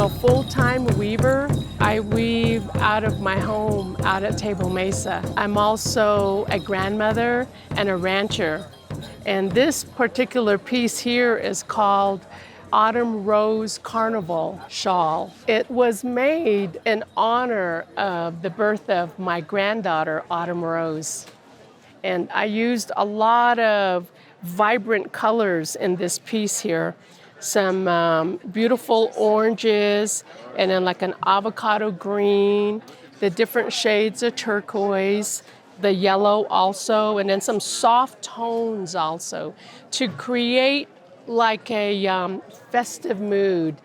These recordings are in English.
a full-time weaver. I weave out of my home out at Table Mesa. I'm also a grandmother and a rancher. And this particular piece here is called Autumn Rose Carnival Shawl. It was made in honor of the birth of my granddaughter, Autumn Rose. And I used a lot of vibrant colors in this piece here. Some beautiful oranges, and then like an avocado green, the different shades of turquoise, the yellow also, and then some soft tones also to create like a festive mood,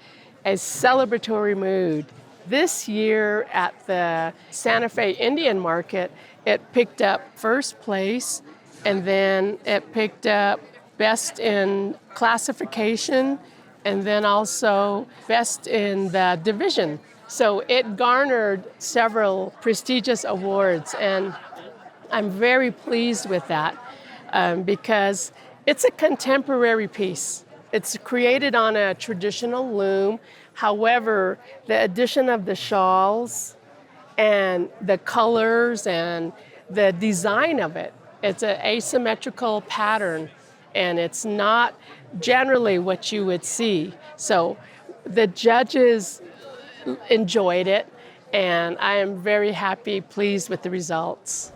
a celebratory mood. This year at the Santa Fe Indian Market, it picked up first place, and then it picked up best in classification, and then also best in the division. So it garnered several prestigious awards, and I'm very pleased with that because it's a contemporary piece. It's created on a traditional loom. However, the addition of the shawls and the colors and the design of it, it's an asymmetrical pattern, and it's not generally what you would see. So the judges enjoyed it, and I am very happy, pleased with the results.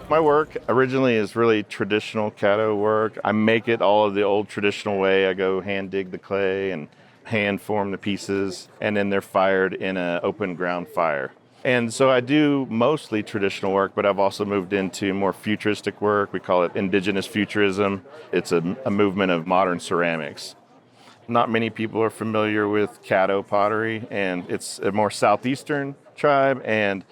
My work originally is really traditional caddo work. I make it all of the old traditional way. I go hand dig the clay and hand form the pieces, and then they're fired in an open ground fire. And so I do mostly traditional work, but I've also moved into more futuristic work. We call it indigenous futurism. It's a movement of modern ceramics. Not many people are familiar with caddo pottery, and it's a more southeastern tribe, and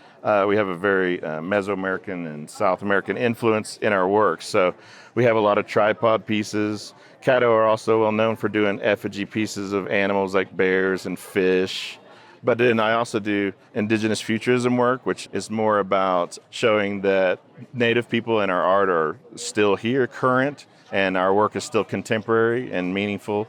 we have a very Mesoamerican and South American influence in our work. So we have a lot of tripod pieces. Caddo are also well known for doing effigy pieces of animals like bears and fish. But then I also do indigenous futurism work, which is more about showing that Native people in our art are still here, current, and our work is still contemporary and meaningful.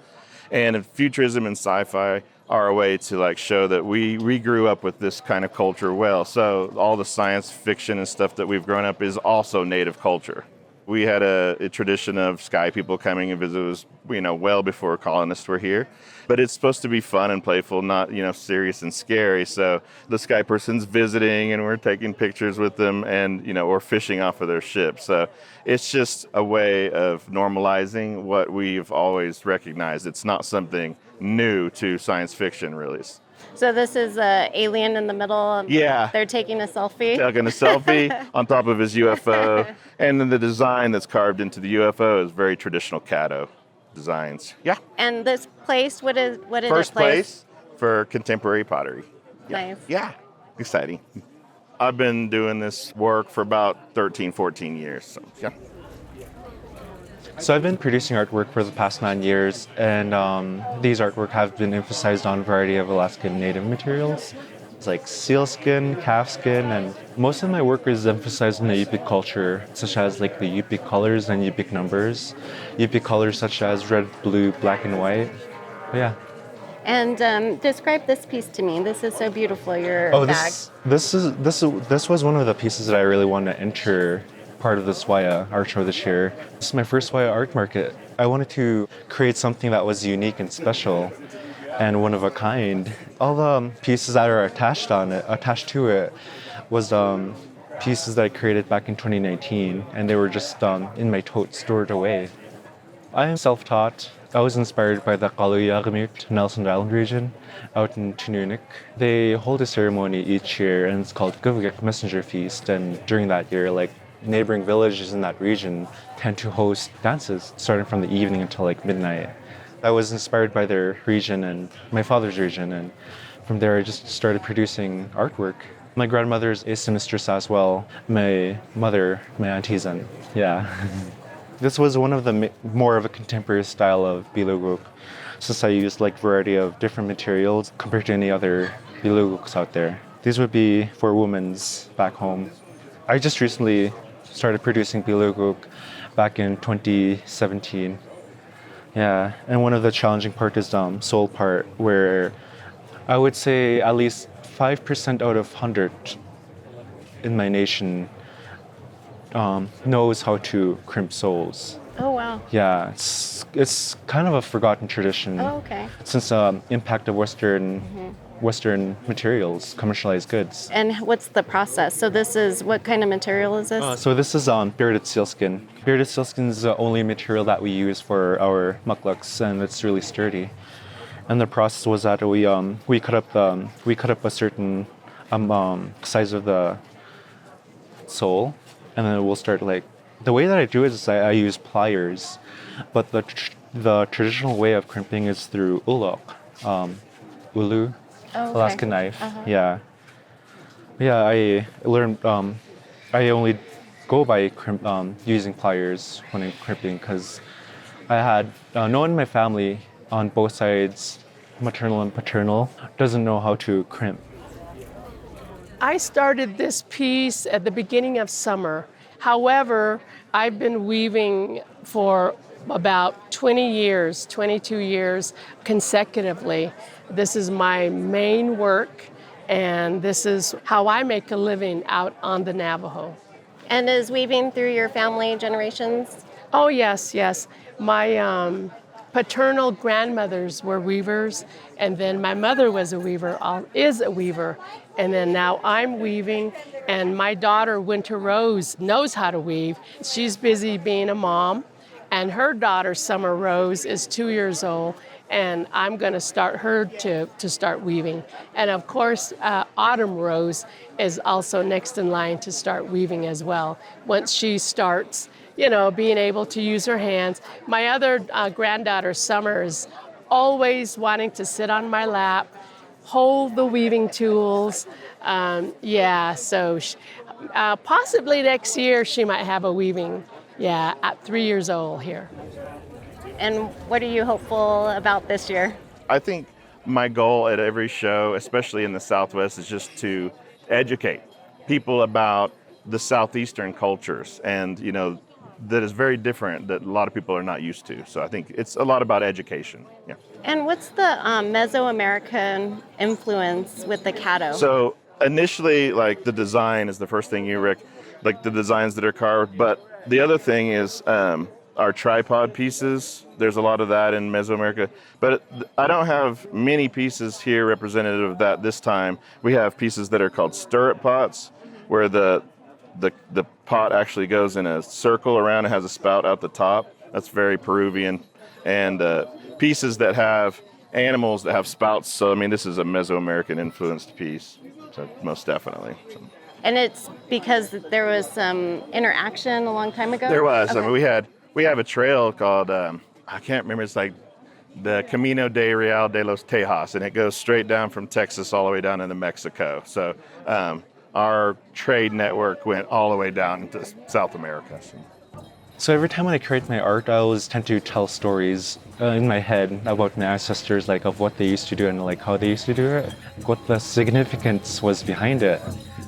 And futurism and sci-fi are a way to like show that we grew up with this kind of culture well. So all the science fiction and stuff that we've grown up is also Native culture. We had a tradition of sky people coming and visit us, well before colonists were here. But it's supposed to be fun and playful, not, serious and scary. So the sky person's visiting and we're taking pictures with them and, or fishing off of their ship. So it's just a way of normalizing what we've always recognized. It's not something new to science fiction, really. So this is an alien in the middle. Yeah. They're taking a selfie. Taking a selfie on top of his UFO. And then the design that's carved into the UFO is very traditional caddo designs. Yeah. And this place, what is First it? place for contemporary pottery. Yeah. Nice. Yeah. Exciting. I've been doing this work for about 13, 14 years. So, yeah. So I've been producing artwork for the past 9 years, and these artwork have been emphasized on a variety of Alaskan Native materials. It's like sealskin, calfskin, and most of my work is emphasized in the Inupiaq culture, such as like the Inupiaq colors and Inupiaq numbers. Inupiaq colors such as red, blue, black, and white. But yeah. And describe this piece to me. This is so beautiful. Your bag. This was one of the pieces that I really wanted to enter part of the SWAIA art show this year. This is my first SWAIA art market. I wanted to create something that was unique and special and one of a kind. All the pieces that are attached to it was pieces that I created back in 2019, and they were just in my tote stored away. I am self-taught. I was inspired by the Ghhúunayúkata Nelson Island region out in Ghhúunayúkata. They hold a ceremony each year, and it's called Ghhúunayúkata Messenger Feast, and during that year, neighboring villages in that region tend to host dances starting from the evening until midnight. I was inspired by their region and my father's region, and from there I just started producing artwork. My grandmother is a seamstress as well. My mother, my auntie's and yeah. This was one of the more of a contemporary style of biluguk, since I used variety of different materials compared to any other biluguks out there. These would be for women's back home. I just recently started producing biluguk back in 2017. Yeah, and one of the challenging part is sole part, where I would say at least 5% out of 100 in my nation knows how to crimp soles. Oh, wow. Yeah, it's kind of a forgotten tradition. Oh, okay. Since the impact of Western materials, commercialized goods. And what's the process? So this is, what kind of material is this? So this is bearded sealskin. Bearded sealskin is the only material that we use for our mukluks, and it's really sturdy. And the process was that we cut up a certain size of the sole, and then we'll start like, the way that I do it is I use pliers, but the traditional way of crimping is through ulok, ulu, Alaska knife. Yeah. I learned. I only go by using pliers when I'm crimping because I had no one in my family on both sides, maternal and paternal, doesn't know how to crimp. I started this piece at the beginning of summer. However, I've been weaving for about 22 years consecutively. This is my main work, and this is how I make a living out on the Navajo. And is weaving through your family generations? Oh, yes. My paternal grandmothers were weavers, and then my mother was a weaver, is a weaver, and then now I'm weaving, and my daughter, Winter Rose, knows how to weave. She's busy being a mom, and her daughter, Summer Rose, is 2 years old, and I'm going to start her to start weaving. And of course, Autumn Rose is also next in line to start weaving as well. Once she starts, being able to use her hands. My other granddaughter, Summer, is always wanting to sit on my lap, hold the weaving tools. So possibly next year she might have a weaving, at 3 years old here. And what are you hopeful about this year? I think my goal at every show, especially in the Southwest, is just to educate people about the Southeastern cultures, and that is very different, that a lot of people are not used to. So I think it's a lot about education. Yeah. And what's the Mesoamerican influence with the Caddo? So initially, like, the design is the first thing like the designs that are carved. But the other thing is our tripod pieces. There's a lot of that in Mesoamerica. But I don't have many pieces here representative of that this time. We have pieces that are called stirrup pots, where the pot actually goes in a circle around and has a spout out the top. That's very Peruvian. And pieces that have animals that have spouts. So, this is a Mesoamerican influenced piece. So, most definitely. So. And it's because there was some interaction a long time ago? There was. Okay. We have a trail called, I can't remember, it's like the Camino de Real de los Tejas, and it goes straight down from Texas all the way down into Mexico. So, our trade network went all the way down into South America. So every time when I create my art, I always tend to tell stories in my head about my ancestors, like of what they used to do and like how they used to do it, what the significance was behind it.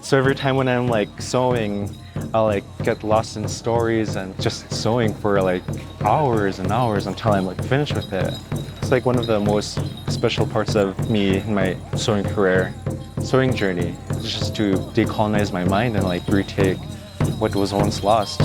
So every time when I'm like sewing, I'll like get lost in stories and just sewing for like hours and hours until I'm like finished with it. It's like one of the most special parts of me in my sewing journey. It's just to decolonize my mind and like retake what was once lost.